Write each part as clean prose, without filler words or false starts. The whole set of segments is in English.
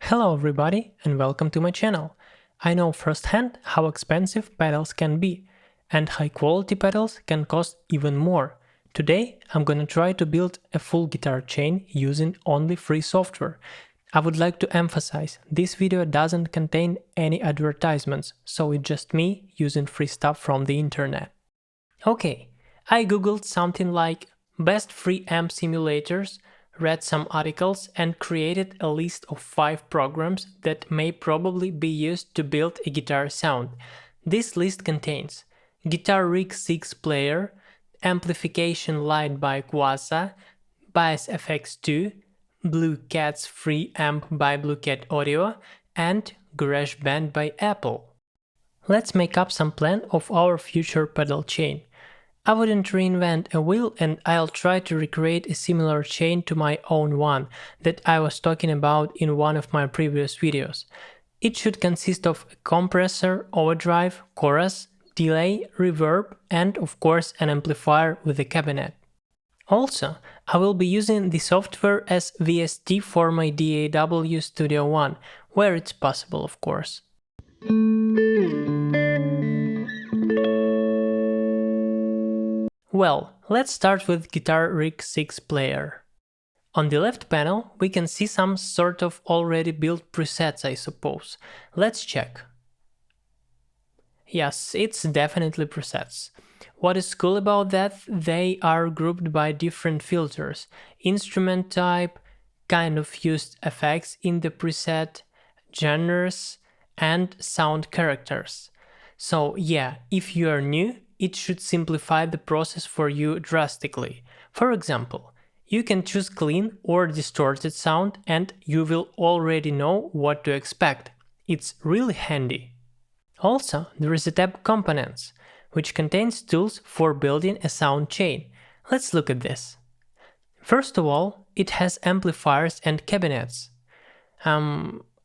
Hello everybody and welcome to my channel. I know firsthand how expensive pedals can be, and high quality pedals can cost even more. Today I'm gonna try to build a full guitar chain using only free software. I would like to emphasize, this video doesn't contain any advertisements, so it's just me using free stuff from the internet. Okay, I googled something like best free amp simulators, read some articles and created a list of 5 programs that may probably be used to build a guitar sound. This list contains Guitar Rig 6 Player, Amplification Lite by Kuassa, Bass FX 2, Blue Cat's Free Amp by Blue Cat Audio, and GarageBand by Apple. Let's make up some plan of our future pedal chain. I wouldn't reinvent a wheel and I'll try to recreate a similar chain to my own one that I was talking about in one of my previous videos. It should consist of a compressor, overdrive, chorus, delay, reverb, and of course an amplifier with a cabinet. Also, I will be using the software as VST for my DAW Studio One, where it's possible of course. Well, let's start with Guitar Rig 6 Player. On the left panel, we can see some sort of already built presets, I suppose. Let's check. Yes, it's definitely presets. What is cool about that, they are grouped by different filters, instrument type, kind of used effects in the preset, genres, and sound characters. So yeah, if you are new, it should simplify the process for you drastically. For example, you can choose clean or distorted sound and you will already know what to expect. It's really handy. Also, there is a tab Components, which contains tools for building a sound chain. Let's look at this. First of all, it has amplifiers and cabinets.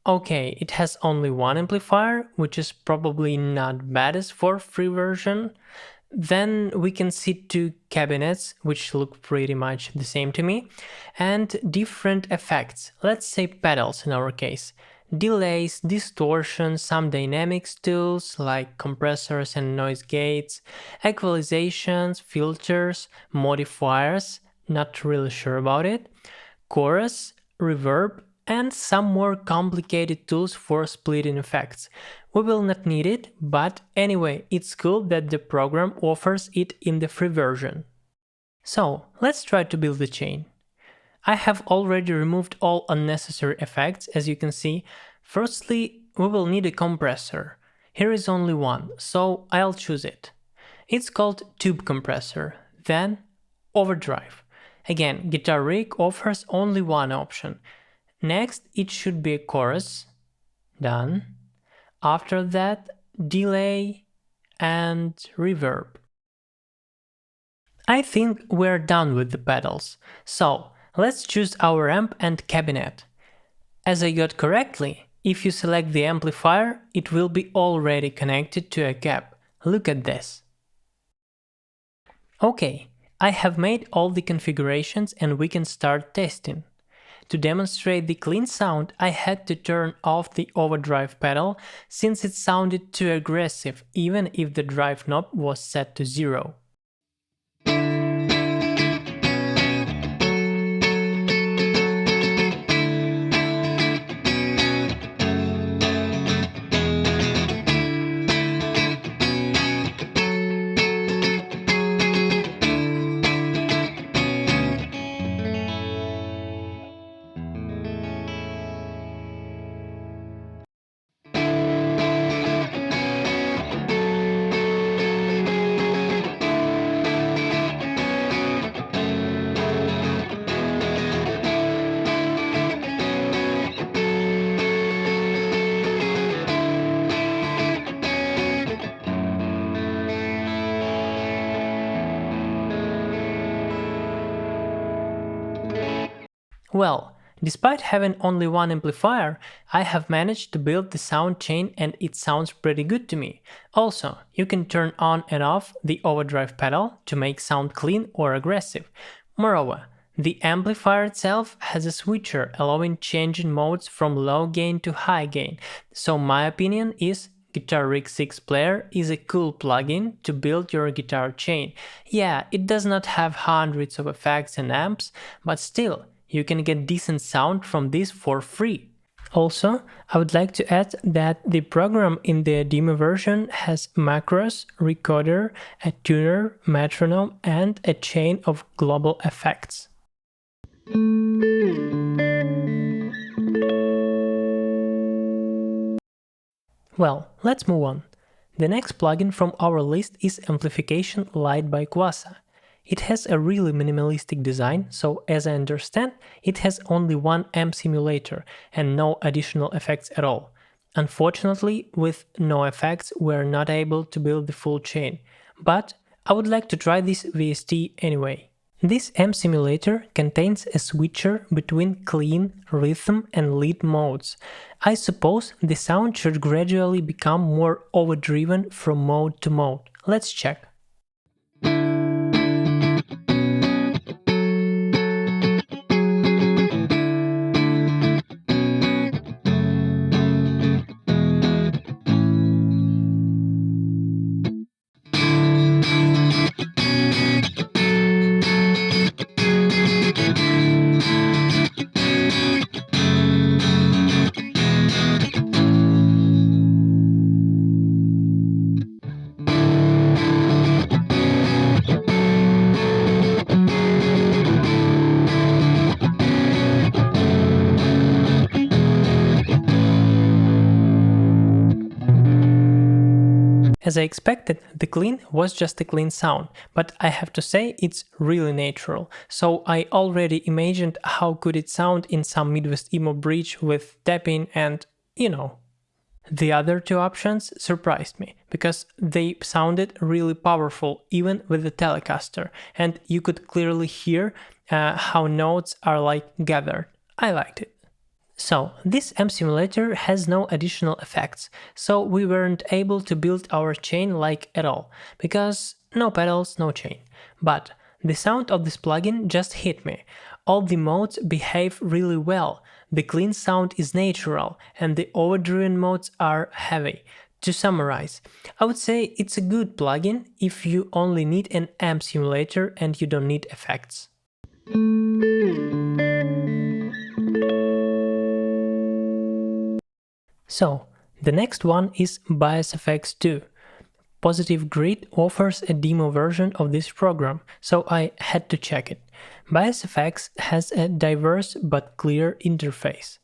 Okay, it has only one amplifier, which is probably not baddest for free version. Then we can see 2 cabinets, which look pretty much the same to me, and different effects, let's say pedals in our case. Delays, distortion, some dynamics tools like compressors and noise gates, equalizations, filters, modifiers, not really sure about it, chorus, reverb, and some more complicated tools for splitting effects. We will not need it, but anyway, it's cool that the program offers it in the free version. So, let's try to build the chain. I have already removed all unnecessary effects, as you can see. Firstly, we will need a compressor. Here is only one, so I'll choose it. It's called Tube Compressor, then Overdrive. Again, Guitar Rig offers only one option. Next, it should be a chorus. Done. After that, delay and reverb. I think we're done with the pedals. So, let's choose our amp and cabinet. As I got correctly, if you select the amplifier, it will be already connected to a cab. Look at this. Okay, I have made all the configurations and we can start testing. To demonstrate the clean sound, I had to turn off the overdrive pedal since it sounded too aggressive even if the drive knob was set to 0. Well, despite having only one amplifier, I have managed to build the sound chain and it sounds pretty good to me. Also, you can turn on and off the overdrive pedal to make sound clean or aggressive. Moreover, The amplifier itself has a switcher allowing changing modes from low gain to high gain, so my opinion is Guitar Rig 6 Player is a cool plugin to build your guitar chain. Yeah, it does not have hundreds of effects and amps, but still, you can get decent sound from this for free. Also, I would like to add that the program in the demo version has macros, recorder, a tuner, metronome, and a chain of global effects. Well, let's move on. The next plugin from our list is Amplification Lite by Kuassa. It has a really minimalistic design, so as I understand, it has only one amp simulator and no additional effects at all. Unfortunately, with no effects, we're not able to build the full chain, but I would like to try this VST anyway. This amp simulator contains a switcher between clean, rhythm and lead modes. I suppose the sound should gradually become more overdriven from mode to mode. Let's check. As I expected, the clean was just a clean sound, but I have to say it's really natural, so I already imagined how could it sound in some Midwest emo bridge with tapping and, you know. The other two options surprised me, because they sounded really powerful even with the Telecaster, and you could clearly hear how notes are like gathered. I liked it. So, this amp simulator has no additional effects, so we weren't able to build our chain like at all, because no pedals, no chain. But the sound of this plugin just hit me. All the modes behave really well, the clean sound is natural, and the overdriven modes are heavy. To summarize, I would say it's a good plugin if you only need an amp simulator and you don't need effects. So, the next one is BiasFX 2. Positive Grid offers a demo version of this program, so I had to check it. BiasFX has a diverse but clear interface.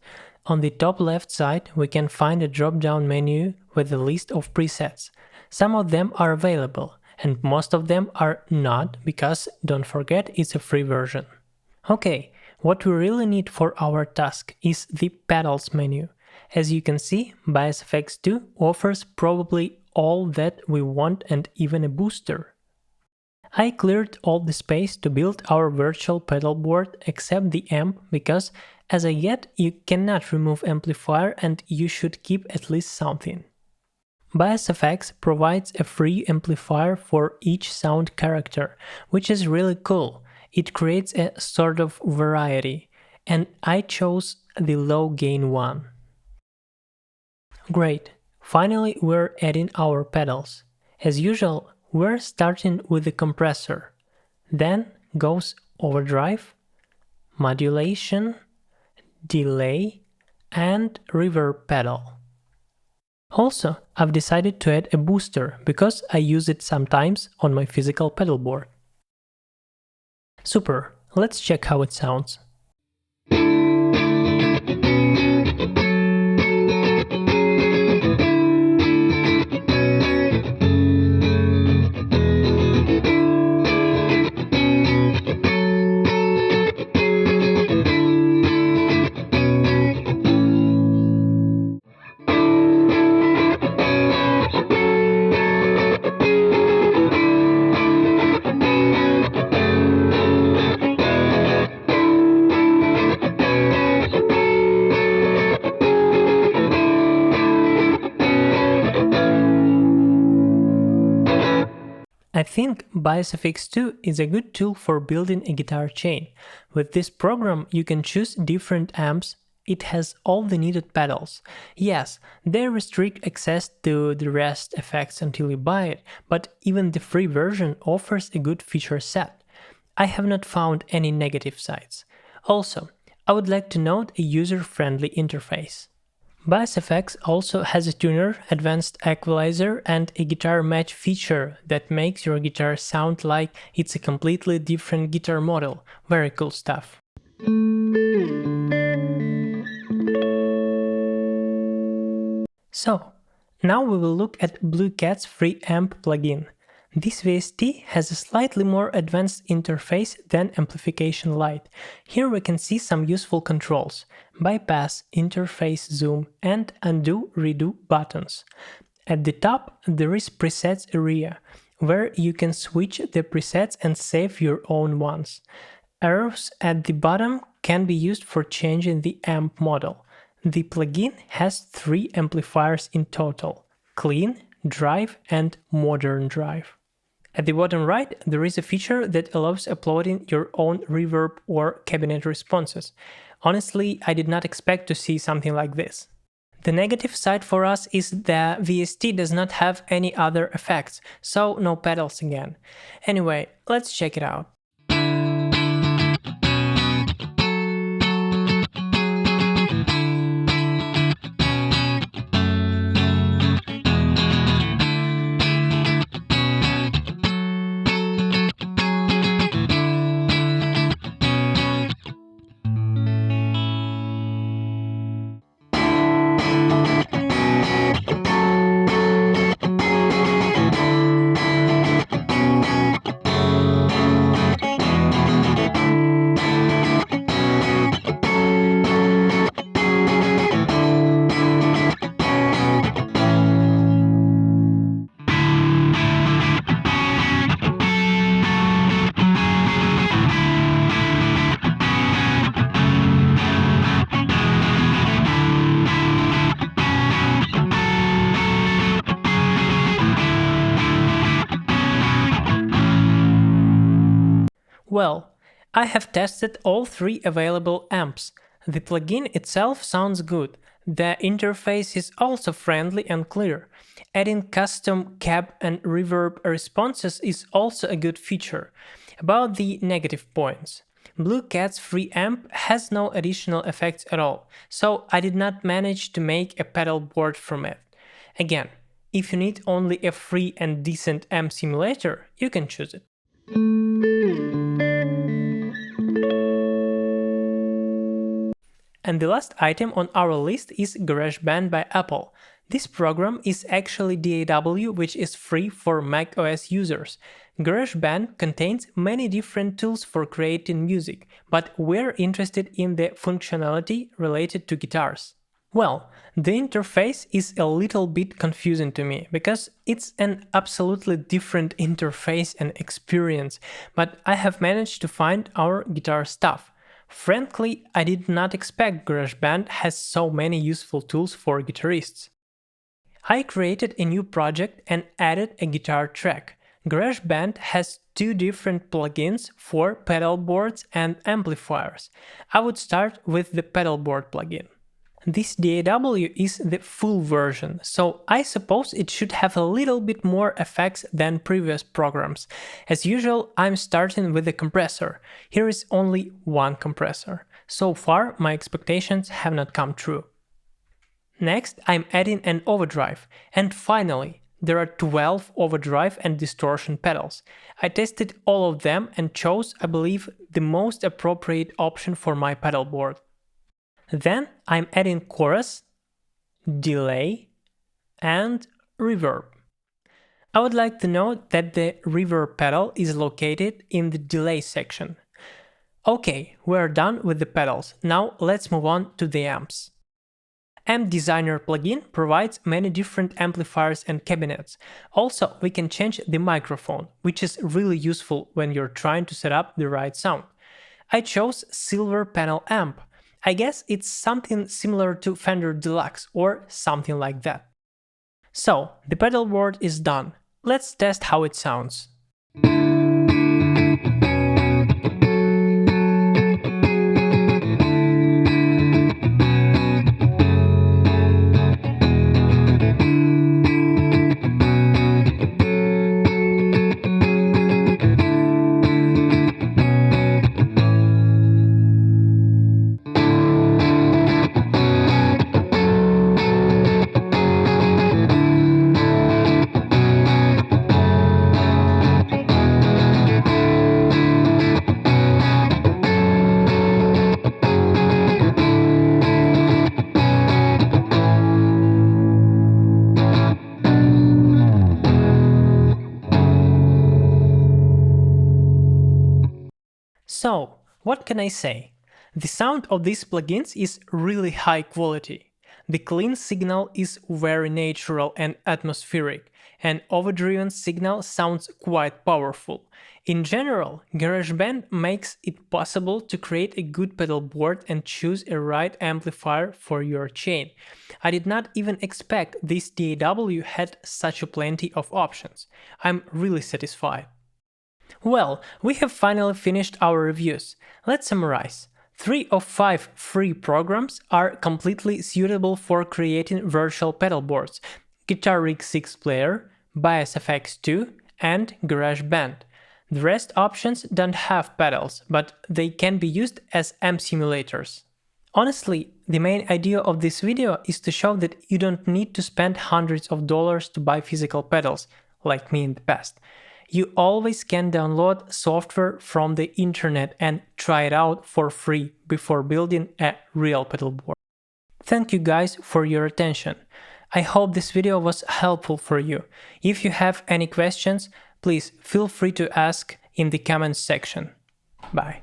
On the top left side, we can find a drop-down menu with a list of presets. Some of them are available, and most of them are not, because don't forget it's a free version. Okay, what we really need for our task is the pedals menu. As you can see, BiasFX 2 offers probably all that we want and even a booster. I cleared all the space to build our virtual pedal board except the amp because, as a yet, you cannot remove amplifier and you should keep at least something. BiasFX provides a free amplifier for each sound character, which is really cool. It creates a sort of variety, and I chose the low gain one. Great, finally we're adding our pedals. As usual, we're starting with the compressor. Then goes overdrive, modulation, delay, and reverb pedal. Also, I've decided to add a booster because I use it sometimes on my physical pedal board. Super, let's check how it sounds. think Biosfx 2 is a good tool for building a guitar chain. With this program, you can choose different amps. It has all the needed pedals. Yes, they restrict access to the rest effects until you buy it, but even the free version offers a good feature set. I have not found any negative sides. Also, I would like to note a user-friendly interface. Biosfx also has a tuner, advanced equalizer, and a guitar match feature that makes your guitar sound like it's a completely different guitar model. Very cool stuff. So, now we will look at Blue Cat's free amp plugin. This VST has a slightly more advanced interface than Amplification Lite. Here we can see some useful controls: bypass, interface zoom, and undo redo buttons. At the top there is presets area, where you can switch the presets and save your own ones. Arrows at the bottom can be used for changing the amp model. The plugin has 3 amplifiers in total: Clean, Drive, and Modern Drive. At the bottom right, there is a feature that allows uploading your own reverb or cabinet responses. Honestly, I did not expect to see something like this. The negative side for us is that VST does not have any other effects, so no pedals again. Anyway, let's check it out. Well, I have tested all 3 available amps. The plugin itself sounds good. The interface is also friendly and clear. Adding custom cab and reverb responses is also a good feature. About the negative points: Blue Cat's free amp has no additional effects at all, so I did not manage to make a pedal board from it. Again, if you need only a free and decent amp simulator, you can choose it. And the last item on our list is GarageBand by Apple. This program is actually DAW, which is free for macOS users. GarageBand contains many different tools for creating music, but we're interested in the functionality related to guitars. Well, the interface is a little bit confusing to me, because it's an absolutely different interface and experience, but I have managed to find our guitar stuff. Frankly, I did not expect GarageBand has so many useful tools for guitarists. I created a new project and added a guitar track. GarageBand has 2 different plugins for pedal boards and amplifiers. I would start with the Pedalboard plugin. This DAW is the full version, so I suppose it should have a little bit more effects than previous programs. As usual, I'm starting with the compressor. Here is only 1 compressor. So far, my expectations have not come true. Next, I'm adding an overdrive. And finally, there are 12 overdrive and distortion pedals. I tested all of them and chose, I believe, the most appropriate option for my pedal board. Then I'm adding chorus, delay, and reverb. I would like to note that the reverb pedal is located in the delay section. Okay, we're done with the pedals. Now let's move on to the amps. Amp Designer plugin provides many different amplifiers and cabinets. Also, we can change the microphone, which is really useful when you're trying to set up the right sound. I chose Silver Panel Amp. I guess it's something similar to Fender Deluxe or something like that. So, the pedal board is done. Let's test how it sounds. So, what can I say? The sound of these plugins is really high quality. The clean signal is very natural and atmospheric, and overdriven signal sounds quite powerful. In general, GarageBand makes it possible to create a good pedal board and choose a right amplifier for your chain. I did not even expect this DAW had such a plenty of options. I'm really satisfied. Well, we have finally finished our reviews. Let's summarize. 3 of 5 free programs are completely suitable for creating virtual pedal boards: Guitar Rig 6 Player, Bias FX 2, and GarageBand. The rest options don't have pedals, but they can be used as amp simulators. Honestly, the main idea of this video is to show that you don't need to spend hundreds of dollars to buy physical pedals, like me in the past. You always can download software from the internet and try it out for free before building a real pedal board. Thank you guys for your attention. I hope this video was helpful for you. If you have any questions, please feel free to ask in the comments section. Bye.